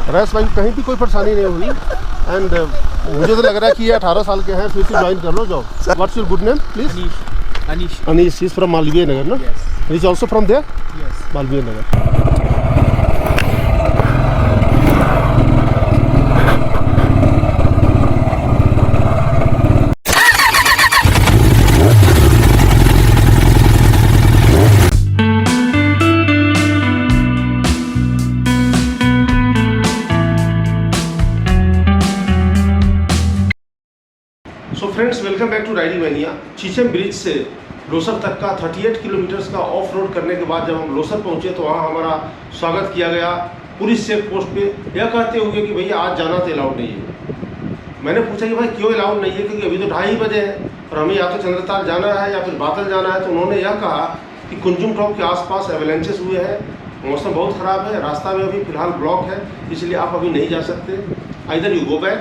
राजेश भाई कहीं भी कोई परेशानी नहीं हुई एंड मुझे तो लग रहा है कि ये 18 साल के हैं, फिर से ज्वाइन कर लो job. What's your good name please? Anish is from Malviya Nagar, no? Yes. He is also from there? Yes. Malviya Nagar. So friends, welcome back to riding mania. Chicham bridge से लोसर तक का 38 किलोमीटर्स का of road करने के बाद जब हम लोसर पहुंचे तो वहाँ हमारा स्वागत किया गया पुलिस चेक पोस्ट पे, यह कहते हुए कि भैया आज जाना तो अलाउड नहीं है। मैंने पूछा कि भाई क्यों अलाउड नहीं है, क्योंकि अभी तो 2:30 बजे हैं और हमें या तो चंद्रताल जाना है या फिर बादल जाना है। तो उन्होंने यह कहा कि कुंजुम टॉप के आसपास एवलेंचेस हुए हैं, मौसम बहुत ख़राब है, रास्ता में अभी फ़िलहाल ब्लॉक है, इसलिए आप अभी नहीं जा सकते। आइदर यू गो बैक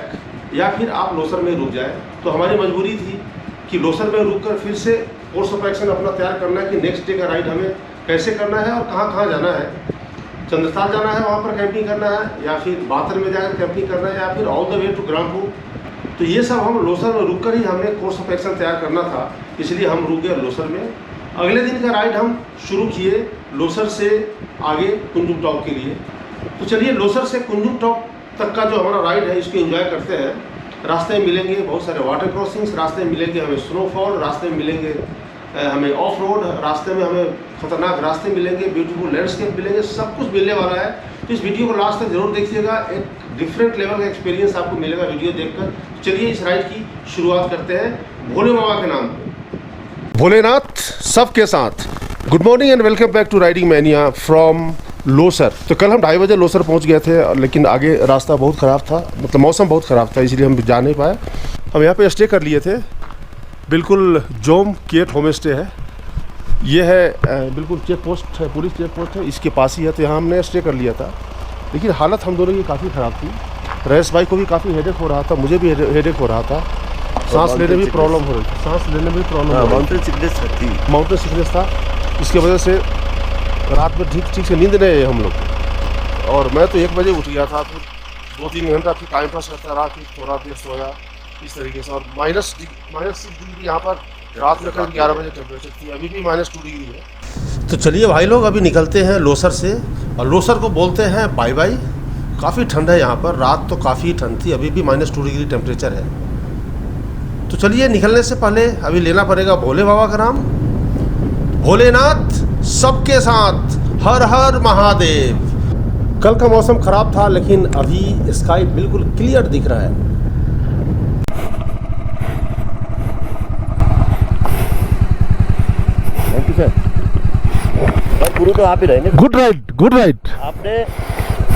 या फिर आप लोसर में रुक जाए। तो हमारी मजबूरी थी कि लोसर में रुक कर फिर से कोर्स ऑफ एक्शन अपना तैयार करना है कि नेक्स्ट डे का राइड हमें कैसे करना है और कहाँ कहाँ जाना है। चंद्रताल जाना है, वहाँ पर कैंपिंग करना है, या फिर बातर में जाकर कैंपिंग करना है, या फिर all the way to Grampur. तो ये सब हम लोसर में रुक कर ही हमने कोर्स ऑफ एक्शन तैयार करना था, इसलिए हम रुक गए लोसर में। अगले दिन का राइड हम शुरू किए लोसर से आगे कुंजुम टॉप के लिए। तो चलिए लोसर से कुंजुम टॉप तक का जो हमारा राइड है इसको एंजॉय करते हैं। रास्ते में मिलेंगे बहुत सारे वाटर क्रॉसिंग्स, रास्ते में मिलेंगे हमें स्नोफॉल, रास्ते में मिलेंगे हमें ऑफ रोड, रास्ते में हमें खतरनाक रास्ते मिलेंगे, ब्यूटीफुल लैंडस्केप मिलेंगे, सब कुछ मिलने वाला है। तो इस वीडियो को लास्ट तक जरूर देखिएगा, एक डिफरेंट लेवल का एक्सपीरियंस आपको मिलेगा वीडियो देखकर। चलिए इस राइड की शुरुआत करते हैं भोले बाबा के नाम पे। भोलेनाथ सबके साथ। Good morning and welcome back to riding mania from Losar. तो कल हम 2:30 बजे लोसर पहुंच गए थे, लेकिन आगे रास्ता बहुत ख़राब था, मतलब मौसम बहुत ख़राब था, इसलिए हम जा नहीं पाए। हम यहाँ पे स्टे कर लिए थे, बिल्कुल जोम केट होम स्टे है। ये है बिल्कुल चेक पोस्ट है, पुलिस चेक पोस्ट है, इसके पास ही है। तो यहाँ हमने स्टे कर लिया था, लेकिन हालत हम दोनों की काफ़ी ख़राब थी। रईस भाई को भी काफ़ी हेडेक हो रहा था, मुझे भी हेडेक हो रहा था, सांस लेने में भी प्रॉब्लम हो रही थी, सांस लेने में भी प्रॉब्लम, माउंटेन सिकनेस था। इसकी वजह से रात में ठीक से नींद नहीं है हम लोग को। और मैं तो 1 बजे उठ गया था, फिर 2-3 घंटा फिर टाइम पास करता रहा, फिर थोड़ा देर सोया इस तरीके से। और -6 डिग्री यहाँ पर रात में करीब 11 बजे टेम्परेचर थी, अभी भी -2 डिग्री है। तो चलिए भाई लोग अभी निकलते हैं लोसर से, और लोसर को बोलते हैं बाय बाय। काफ़ी ठंड है यहाँ पर, रात तो काफ़ी ठंड थी, अभी भी -2 डिग्री टेम्परेचर है। तो चलिए निकलने से पहले अभी लेना पड़ेगा भोले बाबा का नाम। भोलेनाथ सबके साथ, हर हर महादेव। कल का मौसम खराब था, लेकिन अभी स्काई बिल्कुल क्लियर दिख रहा है। Thank you sir. बस गुरु तो आप ही रहेंगे। Good ride. आपने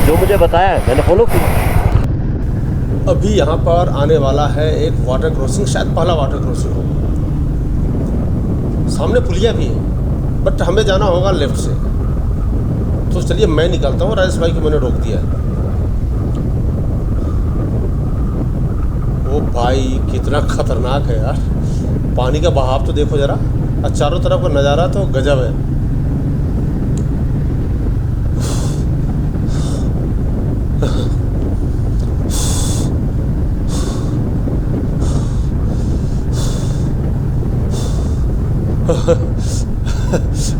जो मुझे बताया है मैंने फॉलो किया। अभी यहाँ पर आने वाला है एक वाटर क्रॉसिंग, शायद पहला वाटर क्रॉसिंग होगा। सामने पुलिया भी है, बट हमें जाना होगा लेफ्ट से। तो चलिए मैं निकलता हूँ, राजेश भाई को मैंने रोक दिया है। ओ भाई कितना खतरनाक है यार, पानी का बहाव तो देखो जरा, और चारों तरफ का नज़ारा तो गजब है।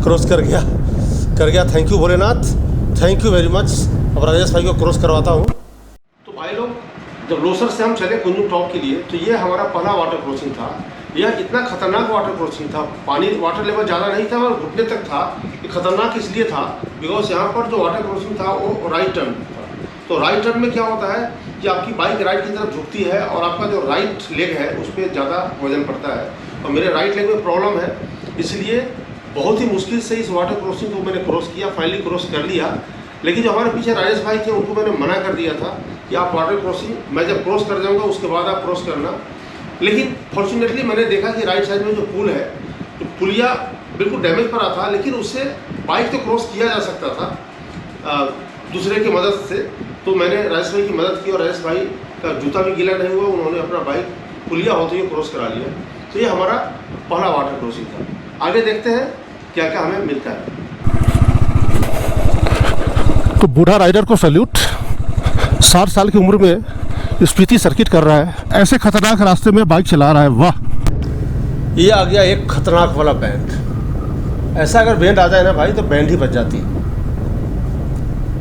क्रॉस कर गया। Thank you Bholenath, thank you very much. अब राजेश भाई को क्रॉस करवाता हूँ। तो भाई लोग जब लोसर से हम चले कुंजुम टॉप के लिए, तो ये हमारा पहला वाटर क्रॉसिंग था। यह इतना खतरनाक वाटर क्रॉसिंग था, पानी वाटर लेवल ज़्यादा नहीं था और घुटने तक था। ये खतरनाक इसलिए था बिकॉज यहाँ पर जो वाटर क्रॉसिंग था वो राइट टर्न था। तो राइट टर्न में क्या होता है कि आपकी बाइक राइट की तरफ झुकती है और आपका जो राइट लेग है उस पर ज़्यादा वजन पड़ता है, और मेरे राइट लेग में प्रॉब्लम है, इसलिए बहुत ही मुश्किल से इस वाटर क्रॉसिंग को मैंने क्रॉस किया, फाइनली क्रॉस कर लिया। लेकिन जो हमारे पीछे राजेश भाई थे उनको मैंने मना कर दिया था कि आप वाटर क्रॉसिंग, मैं जब क्रॉस कर जाऊंगा उसके बाद आप क्रॉस करना। लेकिन फॉर्चुनेटली मैंने देखा कि राइट साइड में जो पुल है, तो पुलिया बिल्कुल डैमेज पड़ा था, लेकिन उससे बाइक तो क्रॉस किया जा सकता था दूसरे की मदद से। तो मैंने राजेश भाई की मदद की और राजेश भाई का जूता भी गीला नहीं हुआ, उन्होंने अपना बाइक पुलिया होते हुए क्रॉस करा लिया। तो ये हमारा पहला वाटर क्रॉसिंग था। आगे देखते हैं क्या क्या हमें मिलता है। तो बूढ़ा राइडर को सैल्यूट। 60 साल की उम्र में स्पीति सर्किट कर रहा है, ऐसे खतरनाक रास्ते में बाइक चला रहा है। वाह, ये आ गया एक खतरनाक वाला बैंड। ऐसा अगर बैंड आ जाए ना भाई तो बैंड ही बच जाती।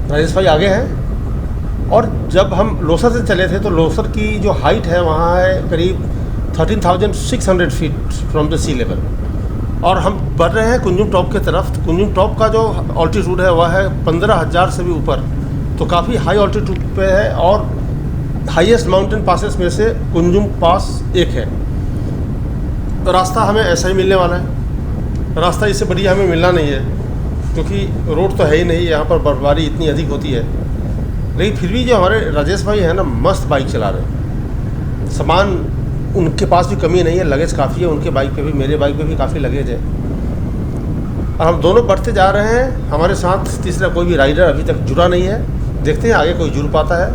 राजेश भाई आगे हैं। और जब हम लोसर से चले थे तो लोसर की जो हाइट है वहाँ है करीब 13,600 feet from the sea level, और हम बढ़ रहे हैं कुंजुम टॉप के तरफ। कुंजुम टॉप का जो ऑल्टीट्यूड है वह है 15,000 से भी ऊपर, तो काफ़ी हाई ऑल्टीट्यूड पे है। और हाईएस्ट माउंटेन पासेस में से कुंजुम पास एक है। तो रास्ता हमें ऐसा ही मिलने वाला है। रास्ता इससे बढ़िया हमें मिलना नहीं है, क्योंकि रोड तो है ही नहीं, यहाँ पर बर्फबारी इतनी अधिक होती है। लेकिन फिर भी जो हमारे राजेश भाई हैं ना, मस्त बाइक चला रहे हैं। सामान उनके पास भी कमी नहीं है, लगेज काफ़ी है उनके बाइक पे भी, मेरे बाइक पे भी काफ़ी लगेज है। और हम दोनों बढ़ते जा रहे हैं। हमारे साथ तीसरा कोई भी राइडर अभी तक जुड़ा नहीं है। देखते हैं आगे कोई जुड़ पाता है,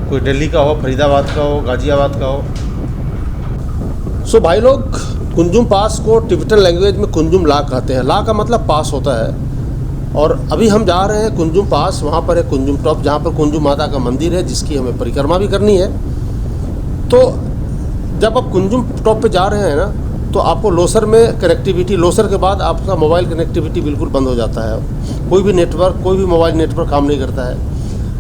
कोई दिल्ली का हो, फरीदाबाद का हो, गाज़ियाबाद का हो। सो भाई लोग, कुंजुम पास को टिबेटन लैंग्वेज में कुंजुम ला कहते हैं। ला का मतलब पास होता है। और अभी हम जा रहे हैं कुंजुम पास। वहाँ पर है कुंजुम टॉप, जहाँ पर कुंजुम माता का मंदिर है, जिसकी हमें परिक्रमा भी करनी है। तो जब आप कुंजुम टॉप पे जा रहे हैं ना, तो आपको लोसर में कनेक्टिविटी, लोसर के बाद आपका मोबाइल कनेक्टिविटी बिल्कुल बंद हो जाता है। कोई भी नेटवर्क, कोई भी मोबाइल नेटवर्क काम नहीं करता है।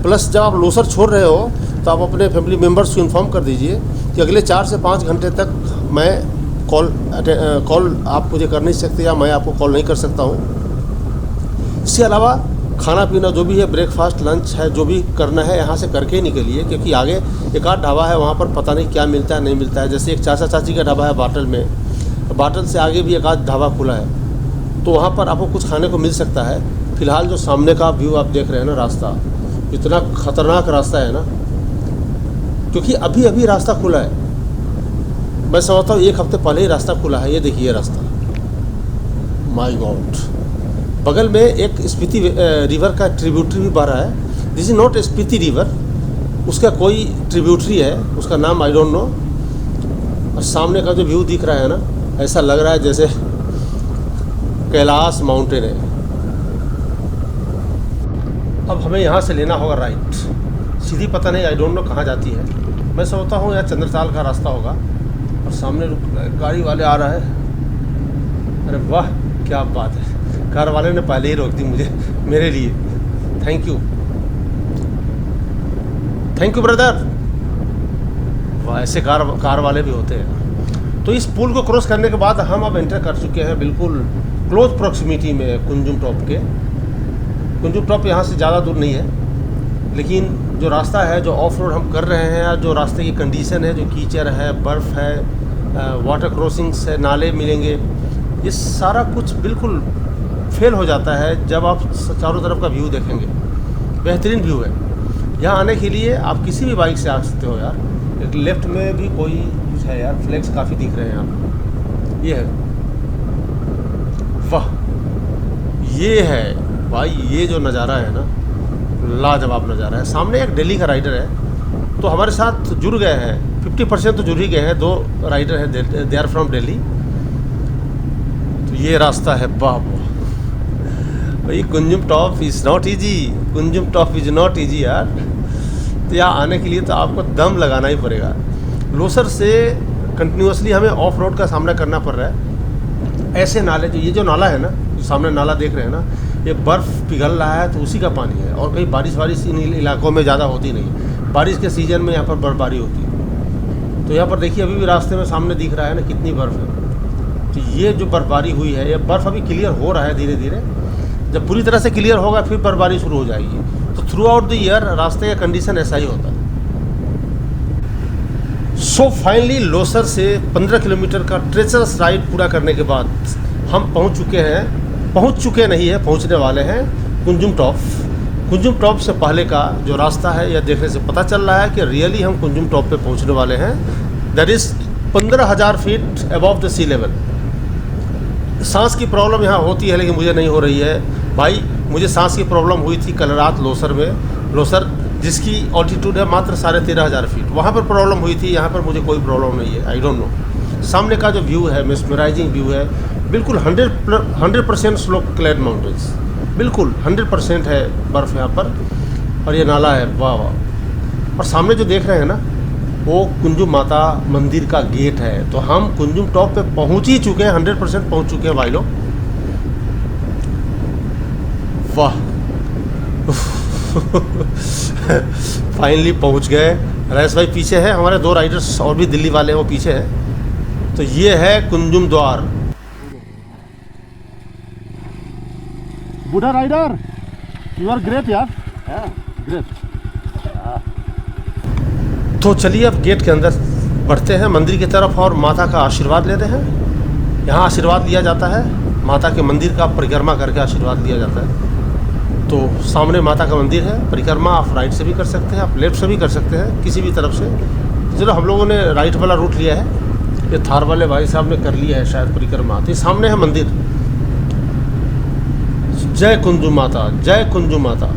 प्लस जब आप लोसर छोड़ रहे हो तो आप अपने फैमिली मेम्बर्स को इन्फॉर्म कर दीजिए कि अगले 4 से 5 घंटे तक मैं कॉल आप मुझे कर नहीं सकते, या मैं आपको कॉल नहीं कर सकता हूँ। इसके अलावा खाना पीना जो भी है, ब्रेकफास्ट, लंच है, जो भी करना है यहाँ से करके ही निकलिए, क्योंकि आगे एक आध ढाबा है, वहाँ पर पता नहीं क्या मिलता है नहीं मिलता है। जैसे एक चाचा चाची का ढाबा है बाटल में, बाटल से आगे भी एक आध ढाबा खुला है, तो वहाँ पर आपको कुछ खाने को मिल सकता है। फिलहाल जो सामने का व्यू आप देख रहे हैं ना, रास्ता इतना खतरनाक रास्ता है ना, क्योंकि अभी अभी रास्ता खुला है। मैं समझता हूँ 1 हफ्ते पहले ही रास्ता खुला है। ये देखिए रास्ता, माय गॉड। बगल में एक स्पीति रिवर का ट्रिब्यूटरी भी बह रहा है। This is not Spiti river, उसका कोई ट्रिब्यूटरी है, उसका नाम आई डोंट नो। और सामने का जो व्यू दिख रहा है ना, ऐसा लग रहा है जैसे कैलाश माउंटेन है। अब हमें यहाँ से लेना होगा राइट, सीधी पता नहीं, आई डोंट नो कहाँ जाती है। मैं सोचता हूँ यार चंद्रताल का रास्ता होगा। और सामने गाड़ी वाले आ रहा है। अरे वाह, क्या बात है, कार वाले ने पहले ही रोक दी मुझे, मेरे लिए। Thank you brother. वाह, ऐसे कार वाले भी होते हैं। तो इस पुल को क्रॉस करने के बाद हम अब एंटर कर चुके हैं बिल्कुल क्लोज प्रॉक्सिमिटी में कुंजुम टॉप के। कुंजुम टॉप यहाँ से ज़्यादा दूर नहीं है, लेकिन जो रास्ता है, जो ऑफ रोड हम कर रहे हैं, जो रास्ते की कंडीशन है, जो कीचड़ है, बर्फ़ है, वाटर क्रॉसिंग्स है, नाले मिलेंगे, ये सारा कुछ बिल्कुल फेल हो जाता है जब आप चारों तरफ का व्यू देखेंगे। बेहतरीन व्यू है। यहाँ आने के लिए आप किसी भी बाइक से आ सकते हो यार। एक लेफ्ट में भी कोई कुछ है यार, फ्लैग्स काफ़ी दिख रहे हैं यहाँ। ये है, वाह, ये है भाई, ये जो नज़ारा है ना, लाजवाब नज़ारा है। सामने एक दिल्ली का राइडर है, तो हमारे साथ जुड़ गए हैं। 50% तो जुड़ ही गए हैं। 2 राइडर हैं, दे आर फ्रॉम दिल्ली। तो ये रास्ता है, वाह भाई। Kunzum top is not easy, Kunzum top is not easy यार। तो यहाँ आने के लिए तो आपको दम लगाना ही पड़ेगा। लोसर से कंटिन्यूसली हमें ऑफ रोड का सामना करना पड़ रहा है। ऐसे नाले, जो ये जो नाला है ना, जो सामने नाला देख रहे हैं ना, ये बर्फ़ पिघल रहा है, तो उसी का पानी है। और कहीं बारिश इन इलाकों में ज़्यादा होती नहीं। बारिश के सीज़न में यहाँ पर बर्फबारी होती है। तो यहाँ पर देखिए, अभी भी रास्ते में सामने दिख रहा है ना कितनी बर्फ़ है। तो ये जो बर्फबारी हुई है, ये बर्फ़ अभी क्लियर हो रहा है धीरे धीरे। जब पूरी तरह से क्लियर होगा फिर बर्फबारी शुरू हो जाएगी। तो थ्रू आउट द ईयर रास्ते का कंडीशन ऐसा ही होता है। सो फाइनली लोसर से 15 किलोमीटर का ट्रेचरस राइड पूरा करने के बाद हम पहुंच चुके नहीं है, पहुंचने वाले हैं कुंजुम टॉप। कुंजुम टॉप से पहले का जो रास्ता है, यह देखने से पता चल रहा है कि रियली हम कुंजुम टॉप पे पहुंचने वाले हैं। That is 15,000 feet above the sea level. सांस की प्रॉब्लम यहाँ होती है, लेकिन मुझे नहीं हो रही है भाई। मुझे सांस की प्रॉब्लम हुई थी कल रात लोसर में। लोसर जिसकी ऑल्टीट्यूड है मात्र 13,500 फीट, वहाँ पर प्रॉब्लम हुई थी। यहाँ पर मुझे कोई प्रॉब्लम नहीं है, आई डोंट नो। सामने का जो व्यू है, मेस्मराइजिंग व्यू है, बिल्कुल 100% स्लो क्लैड माउंटेन्स, बिल्कुल 100% है बर्फ़ यहाँ पर। और ये नाला है, वाह वाह। और सामने जो देख रहे हैं ना वो कुंजुम माता मंदिर का गेट है। तो हम कुंजुम टॉप पे पहुंच ही चुके हैं, 100% पहुंच चुके हैं भाई लोग। वाह फाइनली पहुंच गए। राजेश भाई पीछे है, हमारे 2 राइडर्स और भी दिल्ली वाले हैं वो पीछे हैं। तो ये है कुंजुम द्वार। बूढ़ा राइडर यू आर ग्रेट यार, ग्रेट। तो चलिए अब गेट के अंदर बढ़ते हैं मंदिर की तरफ और माता का आशीर्वाद लेते हैं। यहाँ आशीर्वाद लिया जाता है, माता के मंदिर का परिक्रमा करके आशीर्वाद लिया जाता है। तो सामने माता का मंदिर है, परिक्रमा आप राइट से भी कर सकते हैं, आप लेफ्ट से भी कर सकते हैं, किसी भी तरफ से। चलो हम लोगों ने राइट वाला रूट लिया है, ये थार वाले भाई साहब ने कर लिया है शायद परिक्रमा। तो सामने है मंदिर। जय कुंजुम माता, जय कुंजुम माता।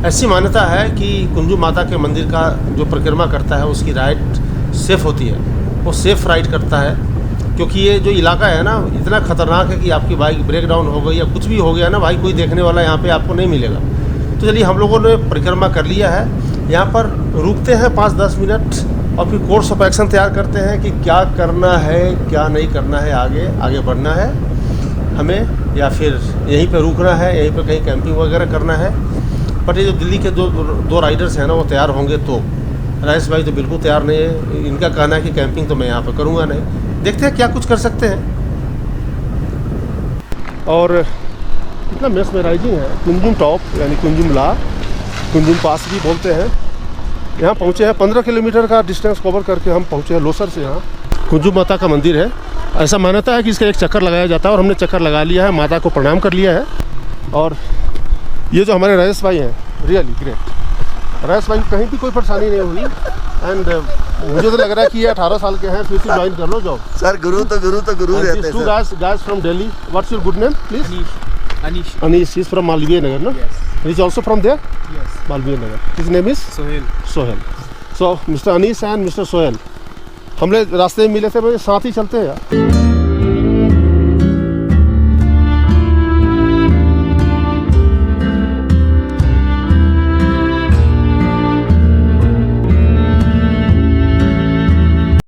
ऐसी मान्यता है कि कुंजुम माता के मंदिर का जो परिक्रमा करता है उसकी राइड सेफ़ होती है, वो सेफ़ राइड करता है। क्योंकि ये जो इलाका है ना इतना ख़तरनाक है कि आपकी बाइक ब्रेक डाउन हो गई या कुछ भी हो गया ना भाई, कोई देखने वाला यहाँ पे आपको नहीं मिलेगा। तो चलिए हम लोगों ने परिक्रमा कर लिया है। यहाँ पर रुकते हैं 5-10 मिनट और फिर कोर्स ऑफ एक्शन तैयार करते हैं कि क्या करना है क्या नहीं करना है, आगे बढ़ना है हमें या फिर यहीं पे रुकना है, यहीं पे कहीं कैंपिंग वगैरह करना है। बट ये जो दिल्ली के दो राइडर्स हैं ना वो तैयार होंगे। तो राजेश भाई तो बिल्कुल तैयार नहीं है, इनका कहना है कि कैंपिंग तो मैं यहाँ पर करूँगा नहीं। देखते हैं क्या कुछ कर सकते हैं। और कितना मेस्मराइजिंग है कुंजुम टॉप, यानी कुंजुम ला, कुंजुम पास भी बोलते हैं। यहाँ पहुँचे हैं 15 किलोमीटर का डिस्टेंस कवर करके हम पहुँचे हैं लोसर से। यहाँ कुंजुम माता का मंदिर है। ऐसा मान्यता है कि इसका एक चक्कर लगाया जाता है और हमने चक्कर लगा लिया है, माता को प्रणाम कर लिया है। और ये जो हमारे राजेश भाई हैं रियली ग्रेट। राजेश भाई कहीं भी कोई परेशानी नहीं हुई एंड मुझे तो लग रहा है कि ये 18 साल के हैं, फिर से ज्वाइन कर लो जॉब। सर गुरु रहते हैं। 2 guys from Delhi. What's your good name, please? Anish. Anish. He's from Malviya Nagar, no? Yes. He's also from there? Yes. Malviya Nagar. His name is? Sohail. Sohail. So Mr. Anish and Mr. Sohail, हम लोग रास्ते में मिले थे, मेरे साथ ही चलते हैं यार।